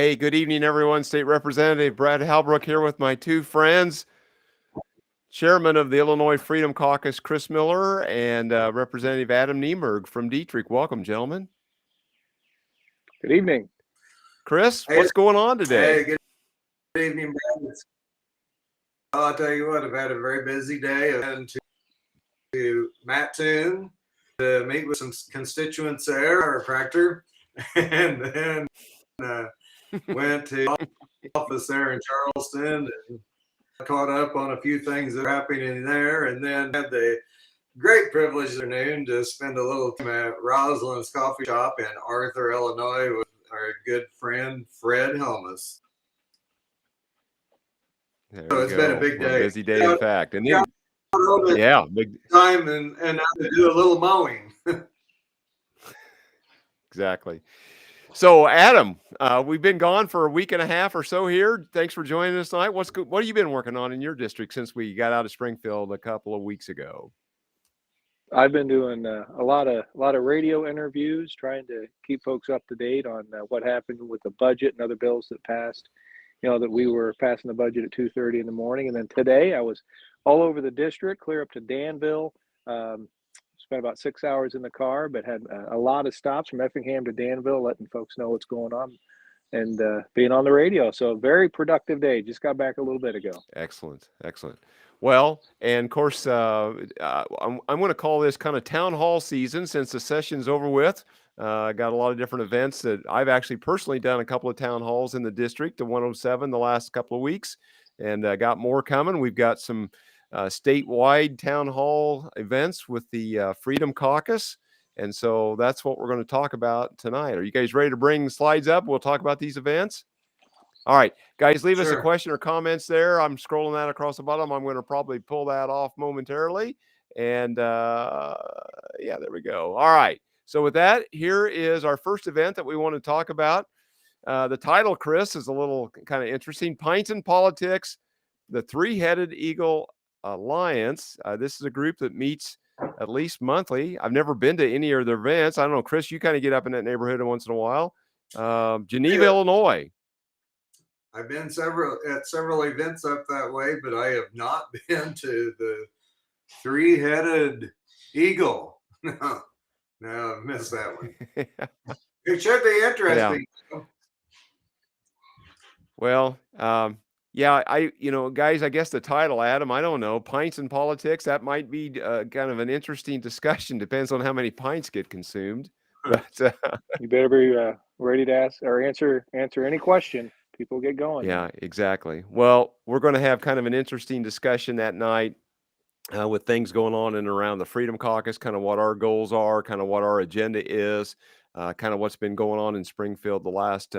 Hey, good evening, everyone. State Representative Brad Halbrook here with my two friends, Chairman of the Illinois Freedom Caucus, Chris Miller, and Representative Adam Niemerg from Dietrich. Welcome, gentlemen. Good evening. Chris, what's going on today? Hey, good evening, Brad. I'll tell you what, I've had a very busy day. I've been to Mattoon to meet with some constituents there, our chiropractor, and then went to the office there in Charleston and caught up on a few things that are happening there, and then had the great privilege this afternoon to spend a little time at Rosalind's Coffee Shop in Arthur, Illinois with our good friend Fred Helmus. So it's been a big day. Busy day, in fact. And then, big time and I had to do a little mowing. Exactly. So, Adam, we've been gone for a week and a half or so here. Thanks for joining us tonight. What have you been working on in your district since we got out of Springfield a couple of weeks ago? I've been doing a lot of radio interviews, trying to keep folks up to date on what happened with the budget and other bills that passed. You know, that we were passing the budget at 2:30 in the morning, and then today I was all over the district, clear up to Danville. Spent about 6 hours in the car, but had a lot of stops from Effingham to Danville, letting folks know what's going on and being on the radio. So very productive day. Just got back a little bit ago. Excellent. Well, and of course, I'm going to call this kind of town hall season since the session's over with. I got a lot of different events that I've actually personally done a couple of town halls in the district, the 107, the last couple of weeks, and got more coming. We've got some statewide town hall events with the Freedom Caucus. And so that's what we're going to talk about tonight. Are you guys ready to bring slides up? We'll talk about these events. All right, guys, leave us a question or comments there. I'm scrolling that across the bottom. I'm going to probably pull that off momentarily. And there we go. All right. So with that, here is our first event that we want to talk about. The title, Chris, is a little kind of interesting. Pints and Politics, the Three-Headed Eagle Alliance. This is a group that meets at least monthly. I've never been to any of their events. I don't know, Chris, you kind of get up in that neighborhood once in a while. Geneva, Illinois. I've been at several events up that way, but I have not been to the Three-Headed Eagle. No, I missed that one. It should be interesting. Yeah. Well, guys, I guess the title, Adam, I don't know, Pints and Politics, that might be kind of an interesting discussion. Depends on how many pints get consumed. But you better be ready to ask or answer any question. People get going. Yeah, exactly. Well, we're going to have kind of an interesting discussion that night with things going on and around the Freedom Caucus, kind of what our goals are, kind of what our agenda is, kind of what's been going on in Springfield the last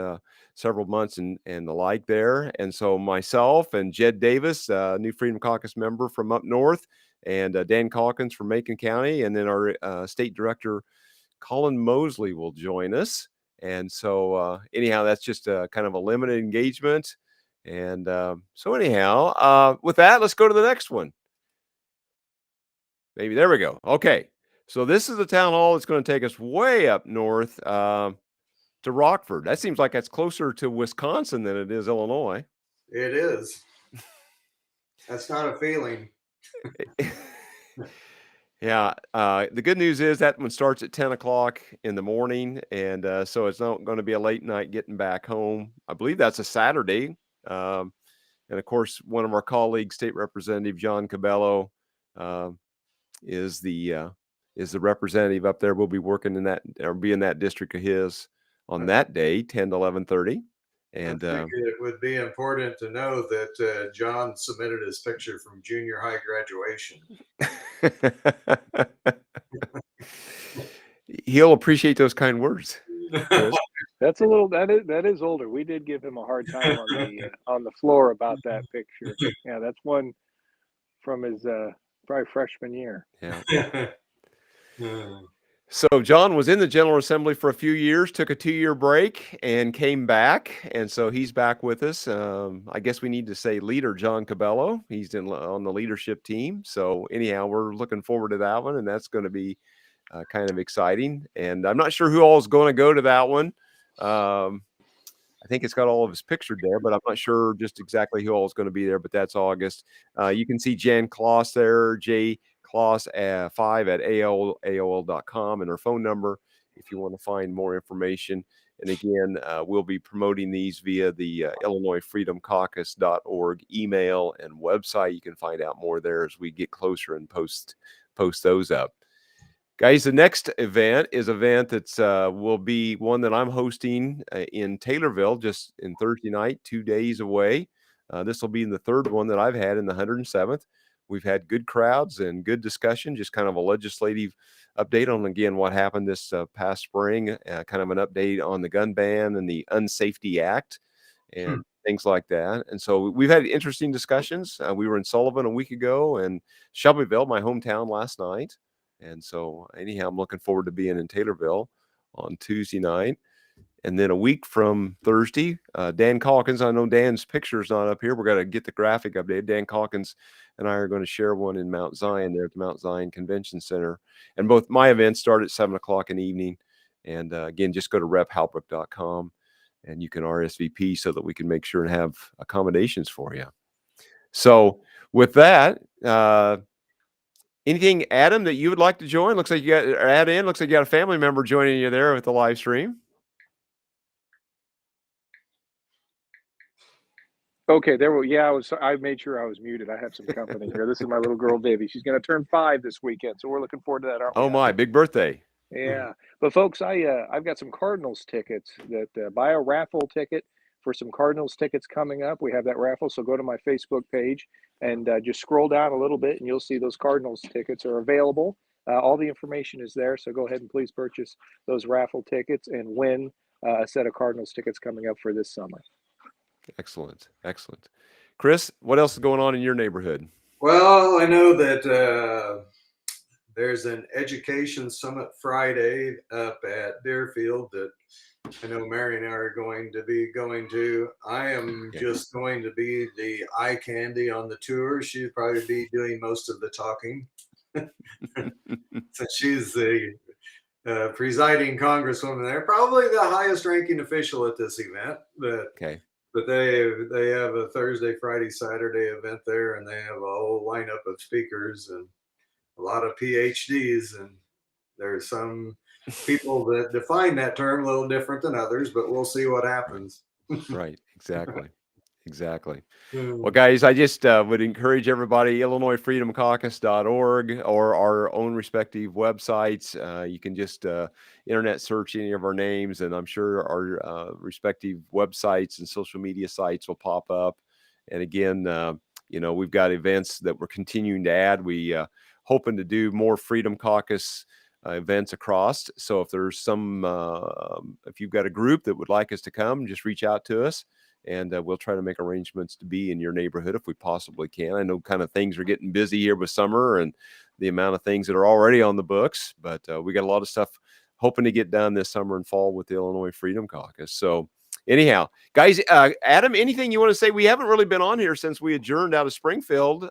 several months and the like there. And so myself and Jed Davis, new Freedom Caucus member from up north, and Dan Calkins from Macon County, and then our state director, Colin Mosley, will join us. And so anyhow, that's just kind of a limited engagement. And so anyhow, with that, let's go to the next one. Maybe there we go. Okay. So this is the town hall. It's going to take us way up north to Rockford. That seems like that's closer to Wisconsin than it is Illinois. It is. That's not a feeling. Yeah. The good news is that one starts at 10 o'clock in the morning. And so it's not going to be a late night getting back home. I believe that's a Saturday. And of course, one of our colleagues, State Representative John Cabello, is the representative up there. We'll be working in that or be in that district of his on that day, 10 to 11:30. And I think it would be important to know that John submitted his picture from junior high graduation. He'll appreciate those kind words. That's a little that is older. We did give him a hard time on the floor about that picture. Yeah, that's one from his probably freshman year. Yeah. So John was in the General Assembly for a few years, took a 2-year break, and came back. And so he's back with us. I guess we need to say leader John Cabello. He's on the leadership team. So anyhow, we're looking forward to that one, and that's going to be kind of exciting. And I'm not sure who all is going to go to that one. I I think it's got all of us pictured there, but I'm not sure just exactly who all is going to be there, but that's August. You can see Jan Kloss there, J Kloss 5 at AOL.com, and her phone number if you want to find more information. And again, we'll be promoting these via the Illinois Freedom Caucus.org email and website. You can find out more there as we get closer and post those up. Guys, the next event is an event that's will be one that I'm hosting in Taylorville just in Thursday night, 2 days away. This will be the third one that I've had in the 107th. We've had good crowds and good discussion, just kind of a legislative update on, again, what happened this past spring, kind of an update on the gun ban and the Unsafety Act and things like that. And so we've had interesting discussions. We were in Sullivan a week ago and Shelbyville, my hometown, last night. And so anyhow, I'm looking forward to being in Taylorville on Tuesday night. And then a week from Thursday, Dan Calkins, I know Dan's picture's not up here. We're going to get the graphic updated. Dan Calkins and I are going to share one in Mount Zion there at the Mount Zion Convention Center. And both my events start at 7 o'clock in the evening. And again, just go to rephalbrook.com and you can RSVP so that we can make sure and have accommodations for you. So with that, anything, Adam, that you would like to join? Looks like you got, or add in. Looks like you got a family member joining you there with the live stream. Okay, there. Yeah, I made sure I was muted. I have some company here. This is my little girl, Vivi. She's going to turn 5 this weekend, so we're looking forward to that. Aren't we? Oh my, big birthday! Yeah, but folks, I've got some Cardinals tickets that buy a raffle ticket for some Cardinals tickets coming up. We have that raffle, so go to my Facebook page and just scroll down a little bit, and you'll see those Cardinals tickets are available. All the information is there, so go ahead and please purchase those raffle tickets and win a set of Cardinals tickets coming up for this summer. Excellent, excellent. Chris, what else is going on in your neighborhood? Well, I know that there's an education summit Friday up at Deerfield that I know Mary and I are going to be going to. I am just going to be the eye candy on the tour. She'll probably be doing most of the talking. Since she's the presiding congresswoman there, probably the highest ranking official at this event. But they have a Thursday, Friday, Saturday event there, and they have a whole lineup of speakers and a lot of PhDs. And there's some people that define that term a little different than others, but we'll see what happens. Right, exactly. Exactly. Well, guys, I just would encourage everybody, IllinoisFreedomCaucus.org or our own respective websites. You can just internet search any of our names, and I'm sure our respective websites and social media sites will pop up. And again, we've got events that we're continuing to add. We hoping to do more Freedom Caucus events across. So if there's if you've got a group that would like us to come, just reach out to us. And we'll try to make arrangements to be in your neighborhood if we possibly can. I know kind of things are getting busy here with summer and the amount of things that are already on the books, but we got a lot of stuff hoping to get done this summer and fall with the Illinois Freedom Caucus. So anyhow, guys, Adam, anything you want to say? We haven't really been on here since we adjourned out of Springfield.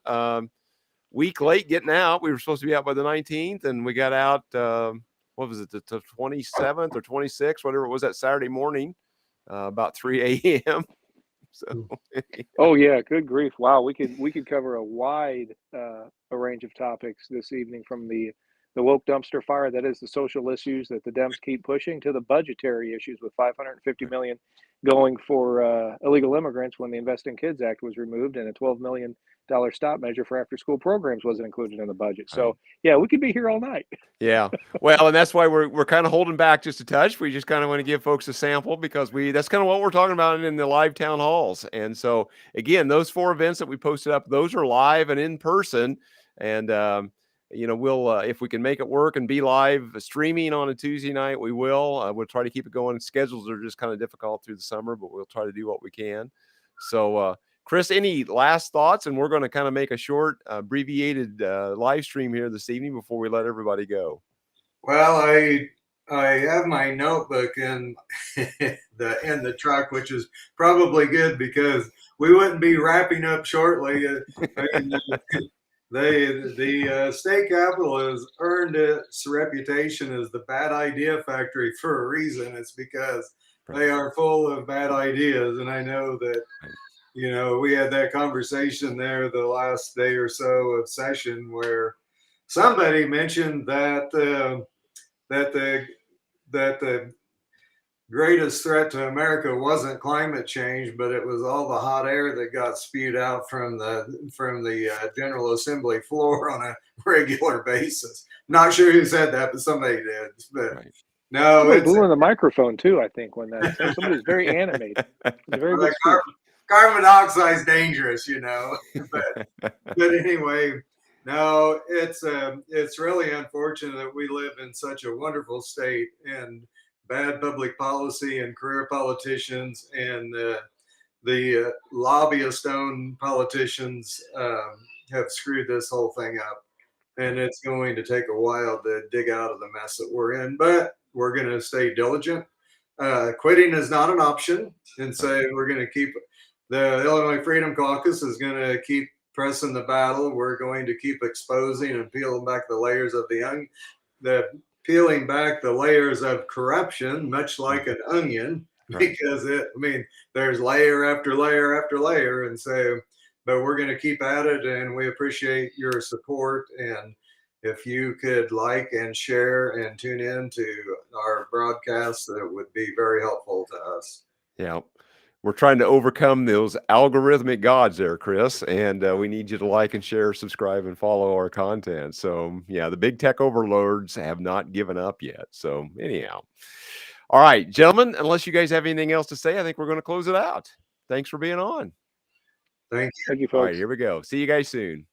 Week late getting out. We were supposed to be out by the 19th, and we got out, what was it, the 27th or 26th, whatever it was, that Saturday morning, about 3 a.m. So, oh yeah, good grief! Wow, we could cover a wide a range of topics this evening, from the woke dumpster fire, that is the social issues that the Dems keep pushing, to the budgetary issues with $550 million going for illegal immigrants when the Invest in Kids Act was removed, and a $12 million stop measure for after school programs wasn't included in the budget. So yeah, we could be here all night. Yeah, well, and that's why we're kind of holding back just a touch. We just kind of want to give folks a sample because that's kind of what we're talking about in the live town halls. And so again, those 4 events that we posted up, those are live and in person. And we'll if we can make it work and be live streaming on a Tuesday night, we will. We'll try to keep it going. Schedules are just kind of difficult through the summer, but we'll try to do what we can. So Chris, any last thoughts? And we're going to kind of make a short, abbreviated live stream here this evening before we let everybody go. Well, I have my notebook in the truck, which is probably good because we wouldn't be wrapping up shortly. The state capitol has earned its reputation as the bad idea factory for a reason. It's because They are full of bad ideas. And I know that, we had that conversation there the last day or so of session where somebody mentioned that the greatest threat to America wasn't climate change, but it was all the hot air that got spewed out from the General Assembly floor on a regular basis. Not sure who said that, but somebody did. But no, Somebody it's blew in the microphone too. I think when that somebody's very animated. It's a very good speech. Carbon dioxide is dangerous, but anyway, no, it's really unfortunate that we live in such a wonderful state, and bad public policy and career politicians and the lobbyist-owned politicians have screwed this whole thing up. And it's going to take a while to dig out of the mess that we're in, but we're going to stay diligent. Quitting is not an option. And so we're going to keep, the Illinois Freedom Caucus is going to keep pressing the battle. We're going to keep exposing and peeling back the layers of peeling back the layers of corruption, much like an onion, because there's layer after layer after layer. And so, but we're going to keep at it, and we appreciate your support. And if you could like and share and tune in to our broadcast, that would be very helpful to us. Yeah. We're trying to overcome those algorithmic gods there, Chris, and we need you to like and share, subscribe, and follow our content. So, yeah, the big tech overlords have not given up yet. So, anyhow. All right, gentlemen, unless you guys have anything else to say, I think we're going to close it out. Thanks for being on. Thank you. Thank you, folks. All right, here we go. See you guys soon.